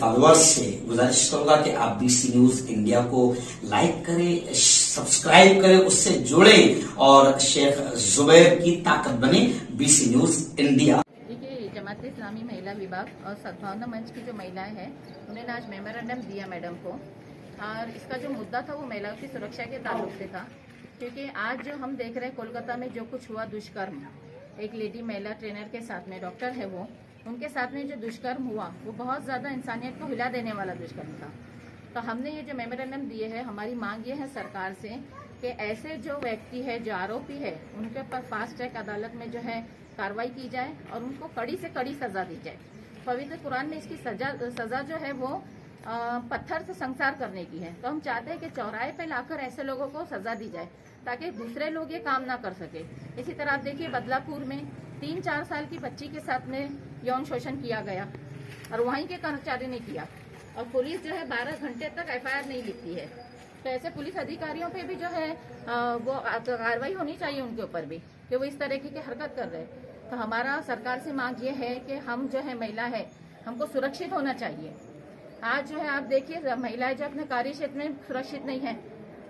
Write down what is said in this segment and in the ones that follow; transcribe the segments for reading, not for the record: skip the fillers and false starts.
Followers से गुजारिश करूंगा कि आप बीसी न्यूज इंडिया को लाइक करें, सब्सक्राइब करें, उससे जुड़े और शेख जुबैर की ताकत बने बीसी न्यूज इंडिया। देखिए, जमात इस्लामी महिला विभाग और सद्भावना मंच की जो महिलाएं हैं उन्होंने आज मेमोरेंडम दिया मैडम को, और इसका जो मुद्दा था वो महिलाओं की सुरक्षा के ताल्लुक से था। क्योंकि आज जो हम देख रहे हैं कोलकाता में जो कुछ हुआ दुष्कर्म, एक लेडी महिला ट्रेनर के साथ में, डॉक्टर है वो, उनके साथ में जो दुष्कर्म हुआ वो बहुत ज्यादा इंसानियत को हिला देने वाला दुष्कर्म था। तो हमने ये जो मेमोरेंडम दिए है, हमारी मांग ये है सरकार से कि ऐसे जो व्यक्ति है, जो आरोपी है, उनके ऊपर फास्ट ट्रैक अदालत में जो है कार्रवाई की जाए और उनको कड़ी से कड़ी सजा दी जाए। पवित्र कुरान में इसकी सजा जो है वो पत्थर से संसार करने की है। तो हम चाहते हैं कि चौराहे पे लाकर ऐसे लोगों को सजा दी जाए ताकि दूसरे लोग ये काम ना कर सके। इसी तरह आप देखिए, बदलापुर में 3-4 साल की बच्ची के साथ में यौन शोषण किया गया और वहीं के कर्मचारी ने किया, और पुलिस जो है 12 घंटे तक एफआईआर नहीं लिखती है। तो ऐसे पुलिस अधिकारियों पे भी जो है वो कार्रवाई होनी चाहिए उनके ऊपर भी, कि वो इस तरह की हरकत कर रहे हैं। तो हमारा सरकार से मांग ये है कि हम जो है महिला है, हमको सुरक्षित होना चाहिए। आज जो है आप देखिए, महिलाएं जो अपने कार्य क्षेत्र में सुरक्षित नहीं है,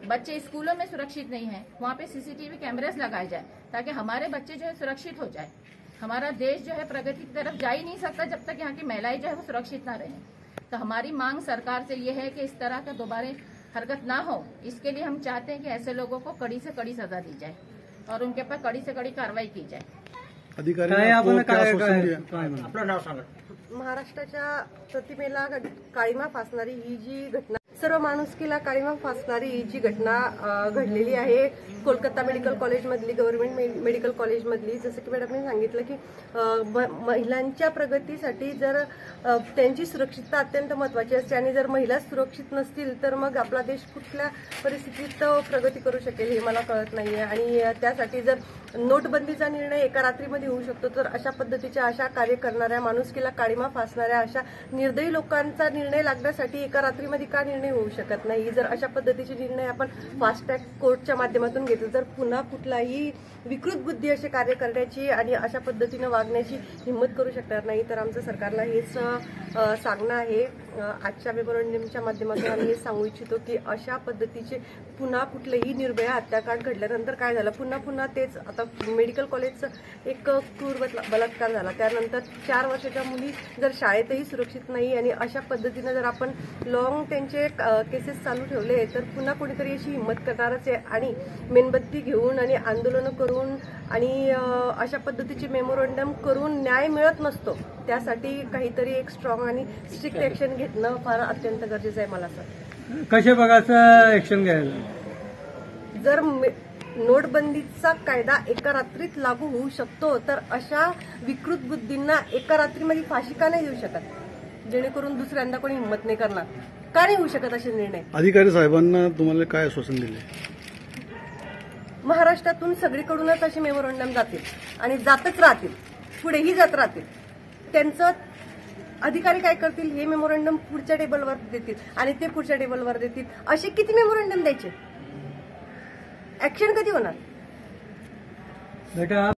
बच्चे स्कूलों में सुरक्षित नहीं है, वहाँ पे सीसीटीवी कैमरेस लगाए जाए ताकि हमारे बच्चे जो है सुरक्षित हो जाए। हमारा देश जो है प्रगति की तरफ जा ही नहीं सकता जब तक यहाँ की महिलाएं जो है वो सुरक्षित ना रहें। तो हमारी मांग सरकार से ये है कि इस तरह का दोबारा हरकत ना हो। इसके लिए हम चाहते हैं कि ऐसे लोगों को कड़ी से कड़ी सजा दी जाए और उनके ऊपर कड़ी से कड़ी कार्रवाई की जाए। महाराष्ट्राच्या प्रतिमेला काळीमा फासणारी ही जी घटना, सर्व माणुसकीला काळीमा फासणारी ही जी घटना घडलेली आहे कोलकाता मेडिकल कॉलेज मधली, गव्हर्नमेंट मेडिकल कॉलेज मधली, जसं की मॅडमने सांगितलं की महिलांच्या प्रगतीसाठी जर त्यांची सुरक्षितता अत्यंत महत्वाची असते आणि जर महिला सुरक्षित नसतील तर मग आपला देश कुठल्या परिस्थितीत प्रगती करू शकेल हे मला कळत नाहीये। आणि त्यासाठी जर नोटबंदीचा निर्णय एका रात्रीमध्ये होऊ शकतो, तर अशा पद्धतीच्या अशा कार्य करणाऱ्या, माणुसकीला काळीमा फासणाऱ्या अशा निर्दयी लोकांचा निर्णय लागण्यासाठी एका रात्रीमध्ये का निर्णय होऊ शकत नाही? जर अशा पद्धतीचे निर्णय आपण फास्ट ट्रॅक कोर्टच्या माध्यमातून घेतले तर पुन्हा कुठलाही विकृत बुद्धी असे कार्य करण्याची आणि अशा पद्धतीने वागण्याची हिंमत करू शकणार नाही। तर आमचं सरकारला हेच सांगणं आहे। आजच्या मेमोरेंडमच्या माध्यमातून आम्ही हे सांगू इच्छितो की अशा पद्धतीचे पुन्हा कुठलेही निर्भया हत्याकांड घडल्यानंतर काय झालं, पुन्हा तेच आता मेडिकल कॉलेजचं एक क्रूर बलात्कार झाला, त्यानंतर 4 वर्षाच्या मुली जर शाळेतही सुरक्षित नाही आणि अशा पद्धतीने जर आपण लॉंग त्यांचे केसेस चालू ठेवले तर पुन्हा कोणीतरी अशी हिंमत करणारच आहे आणि मेणबत्ती घेऊन आणि आंदोलन करून आणि अशा पद्धतीचे मेमोरेंडम करून न्याय मिळत नसतो। त्यासाठी काहीतरी एक स्ट्रॉंग आणि स्ट्रिक्ट ऍक्शन घेणं फार अत्यंत गरजेचं आहे मला असं। कशा प्रकारचं ऍक्शन घ्यायला? जर नोटबंदीचा कायदा एका रात्रीत लागू होऊ शकतो तर अशा विकृत बुद्धींना एका रात्रीमध्ये फाशी का नाही देऊ शकत, जेणेकरून दुसऱ्यांदा कोणी हिंमत नाही करणार? का नाही होऊ शकत असे निर्णय? अधिकारी साहेबांना तुम्हाला काय आश्वासन दिले? महाराष्ट्रातून सगळीकडूनच असे मेमोरेंडम जातील आणि जातच राहतील, पुढेही जात राहतील। त्यांचं अधिकारी काय करतील, हे मेमोरेंडम पुढच्या टेबलवर देतील आणि ते पुढच्या टेबलवर देतील। असे किती मेमोरेंडम द्यायचे? ऍक्शन कधी होणार? बेटा